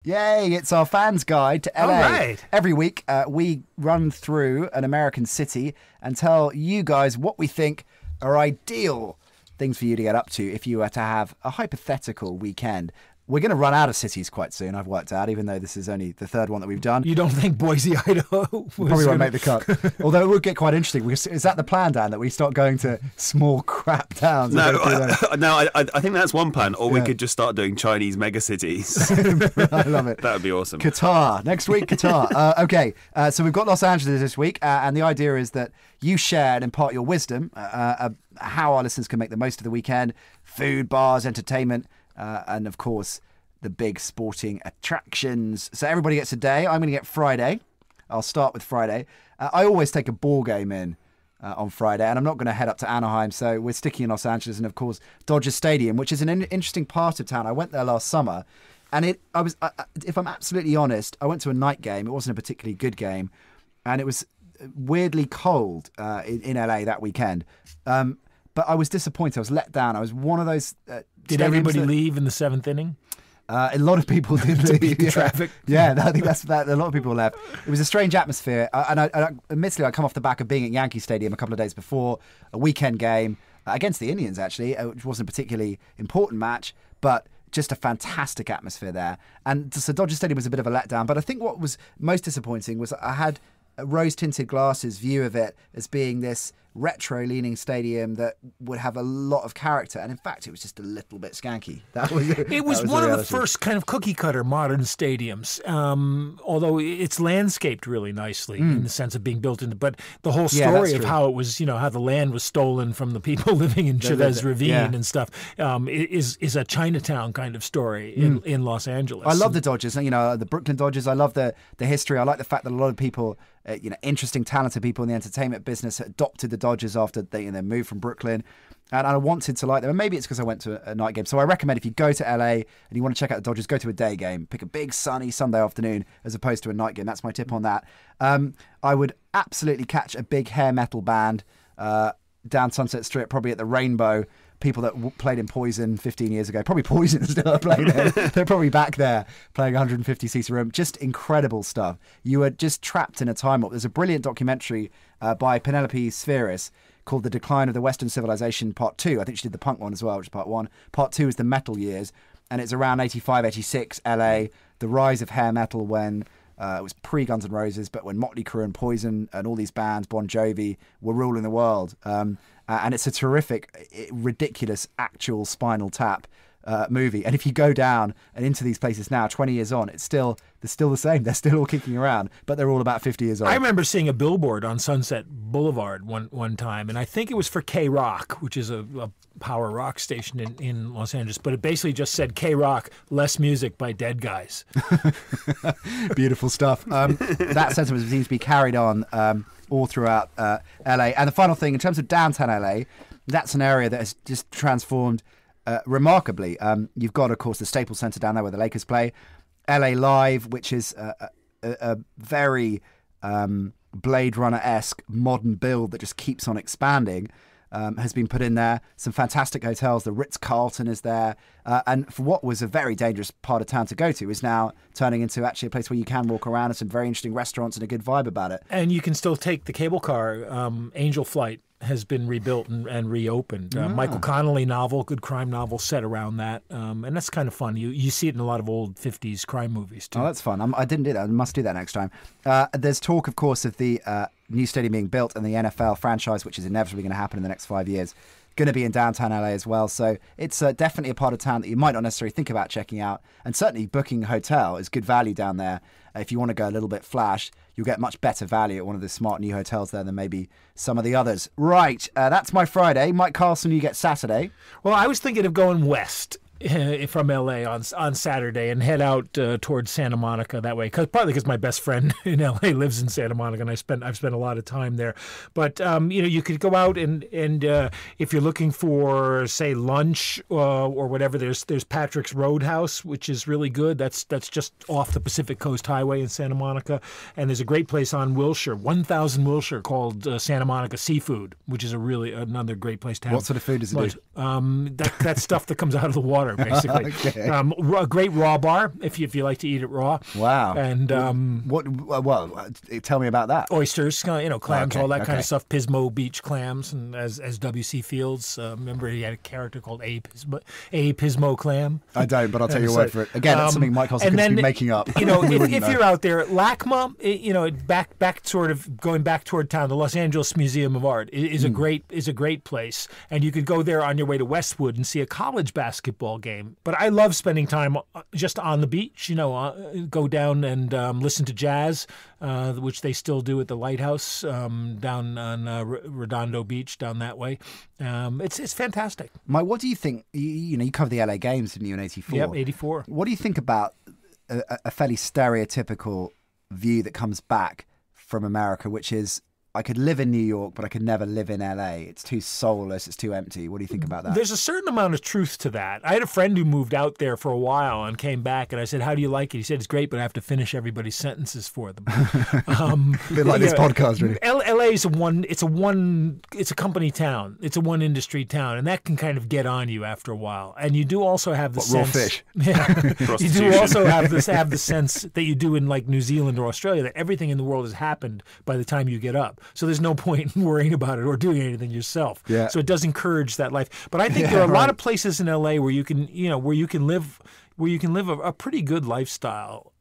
Yay, it's our fans guide to LA. All right. Every week, we run through an American city and tell you guys what we think are ideal things for you to get up to if you were to have a hypothetical weekend. We're going to run out of cities quite soon, I've worked out, even though this is only the third one that we've done. You don't think Boise, Idaho Probably won't make the cut. Although it would get quite interesting. Is that the plan, Dan, that we start going to small crap towns? No, I think that's one plan. Or we could just start doing Chinese megacities. I love it. That would be awesome. Qatar. Next week, Qatar. Okay, so we've got Los Angeles this week, and the idea is that you share and impart your wisdom, how our listeners can make the most of the weekend, food, bars, entertainment, and of course, the big sporting attractions. So everybody gets a day. I'm going to get Friday. I'll start with Friday. I always take a ball game in on Friday, and I'm not going to head up to Anaheim, so we're sticking in Los Angeles, and of course, Dodger Stadium, which is an interesting part of town. I went there last summer, and if I'm absolutely honest, I went to a night game. It wasn't a particularly good game, and it was weirdly cold in LA that weekend. But I was disappointed. I was let down. I was one of those. Did everybody leave in the seventh inning? A lot of people did leave. The traffic. Yeah, I think that's that. A lot of people left. It was a strange atmosphere, and admittedly, I come off the back of being at Yankee Stadium a couple of days before a weekend game against the Indians, actually, which wasn't a particularly important match, but just a fantastic atmosphere there. And so Dodger Stadium was a bit of a letdown. But I think what was most disappointing was I had rose-tinted glasses view of it as being this retro-leaning stadium that would have a lot of character, and in fact it was just a little bit skanky. It was one of the first kind of cookie-cutter modern stadiums, although it's landscaped really nicely in the sense of being built into, but the whole story of how it was, how the land was stolen from the people living in Chavez Ravine and stuff is a Chinatown kind of story in Los Angeles. I love the Dodgers, the Brooklyn Dodgers. I love the history. I like the fact that a lot of people, interesting, talented people in the entertainment business adopted the Dodgers after they moved from Brooklyn, and I wanted to like them. And maybe it's because I went to a night game. So I recommend if you go to LA and you want to check out the Dodgers, go to a day game. Pick a big sunny Sunday afternoon as opposed to a night game. That's my tip on that. I would absolutely catch a big hair metal band down Sunset Strip, probably at the Rainbow. People that played in Poison 15 years ago, probably Poison still are playing there. They're probably back there playing 150-seat room. Just incredible stuff. You are just trapped in a time warp. There's a brilliant documentary by Penelope Spheris called The Decline of the Western Civilization Part 2. I think she did the punk one as well, which is Part 1. Part 2 is the metal years, and it's around 85, 86, LA, the rise of hair metal when it was pre-Guns N' Roses, but when Motley Crue and Poison and all these bands, Bon Jovi, were ruling the world. And it's a terrific, ridiculous, actual Spinal Tap movie. And if you go down and into these places now, 20 years on, they're still the same. They're still all kicking around, but they're all about 50 years old. I remember seeing a billboard on Sunset Boulevard one time, and I think it was for K-Rock, which is a power rock station in Los Angeles, but it basically just said K-Rock, less music by dead guys. Beautiful stuff. That sentiment seems to be carried on all throughout LA. And the final thing, in terms of downtown LA, that's an area that has just transformed remarkably. You've got, of course, the Staples Center down there where the Lakers play. LA Live, which is a very Blade Runner-esque modern build that just keeps on expanding, has been put in there. Some fantastic hotels. The Ritz-Carlton is there. And for what was a very dangerous part of town to go to is now turning into actually a place where you can walk around and some very interesting restaurants and a good vibe about it. And you can still take the cable car. Angel Flight has been rebuilt and reopened. Michael Connelly novel, good crime novel set around that. And that's kind of fun. You see it in a lot of old 50s crime movies, too. Oh, that's fun. I didn't do that. I must do that next time. There's talk, of course, of the new stadium being built and the NFL franchise, which is inevitably going to happen in the next 5 years, going to be in downtown LA as well. So it's definitely a part of town that you might not necessarily think about checking out. And certainly booking a hotel is good value down there. If you want to go a little bit flash, you'll get much better value at one of the smart new hotels there than maybe some of the others. Right, that's my Friday. Mike Carlson, you get Saturday. Well, I was thinking of going west from LA on Saturday and head out towards Santa Monica that way. Partly because my best friend in LA lives in Santa Monica, and I've spent a lot of time there. But you could go out and if you're looking for, say, lunch or whatever, there's Patrick's Roadhouse, which is really good. That's just off the Pacific Coast Highway in Santa Monica, and there's a great place on Wilshire, 1000 Wilshire, called Santa Monica Seafood, which is another great place to have. What sort of food does it do? That stuff that comes out of the water. water, basically. Okay. A great raw bar if you like to eat it raw. Wow. And tell me about that. oysters, clams, Okay, all that kind okay. of stuff. Pismo Beach clams, and as W.C. Fields, remember he had a character called A. Pismo clam. I don't, but I'll take your So, word for it. Again, that's something Mike Hoskin and could then, be making up. You know, We if wouldn't know. you're out there, LACMA, back sort of going back toward town, the Los Angeles Museum of Art is a great place, and you could go there on your way to Westwood and see a college basketball game. But I love spending time just on the beach. Go down and listen to jazz, which they still do at the Lighthouse down on Redondo Beach down that way. It's fantastic. Mike, what do you think? You covered the LA games, didn't you, in '84? Yep, 84. What do you think about a fairly stereotypical view that comes back from America, which is, I could live in New York, but I could never live in LA. It's too soulless. It's too empty. What do you think about that? There's a certain amount of truth to that. I had a friend who moved out there for a while and came back, and I said, "How do you like it?" He said, "It's great, but I have to finish everybody's sentences for them." A bit like this podcast, really. LA is it's a company town. It's a one industry town, and that can kind of get on you after a while. And you do also have the Raw sense, fish. Yeah, you do also have the sense that you do in like New Zealand or Australia, that everything in the world has happened by the time you get up. So there's no point in worrying about it or doing anything yourself. Yeah. So it does encourage that life. But I think there are a lot of places in LA where you can live a pretty good lifestyle.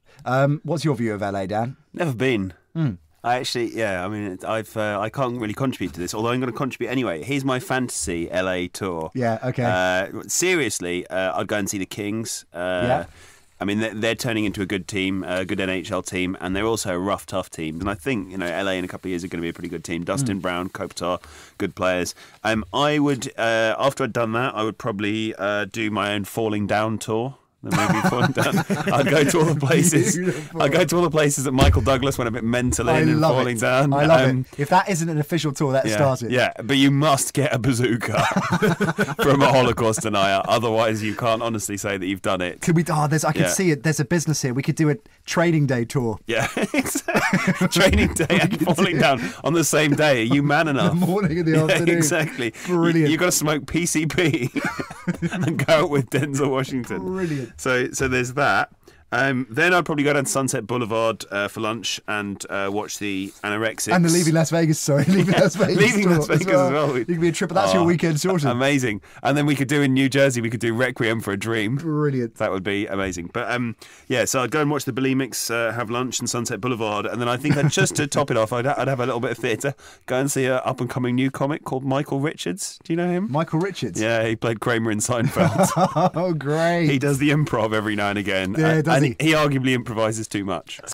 What's your view of LA, Dan? Never been. I actually, I mean, I can't really contribute to this, although I'm going to contribute anyway. Here's my fantasy LA tour. Yeah, okay. Seriously, I'd go and see the Kings. Yeah. I mean, they're turning into a good team, a good NHL team, and they're also a rough, tough team. And I think, LA in a couple of years are going to be a pretty good team. Dustin Brown, Kopitar, good players. I would, after I'd done that, I would probably do my own Falling Down tour. The movie Falling Down. I'd go to all the places. Beautiful. I'd go to all the places that Michael Douglas went a bit mental in and Falling Down. I love it. If that isn't an official tour, let's start it. Yeah, but you must get a bazooka from a Holocaust denier. Otherwise, you can't honestly say that you've done it. Could we? I can see it. There's a business here. We could do a training day tour. Yeah, exactly. Training day and Falling Down on the same day. Are you man enough? The morning and the afternoon. Exactly. Brilliant. You got to smoke PCP and go out with Denzel Washington. Brilliant. So there's that. Then I'd probably go down to Sunset Boulevard for lunch and watch the Anorexics. And the Leaving Las Vegas, Leaving Las Vegas. Leaving tour Las Vegas as well. You could be a trip. That's your weekend sorted. Amazing. And then we could do in New Jersey, we could do Requiem for a Dream. Brilliant. That would be amazing. But so I'd go and watch the Bulimics have lunch in Sunset Boulevard, and then I think just to top it off, I'd have a little bit of theatre. Go and see an up and coming new comic called Michael Richards. Do you know him? Michael Richards. Yeah, he played Kramer in Seinfeld. Oh, great. He does the improv every now and again. Yeah, does and he? he arguably improvises too much.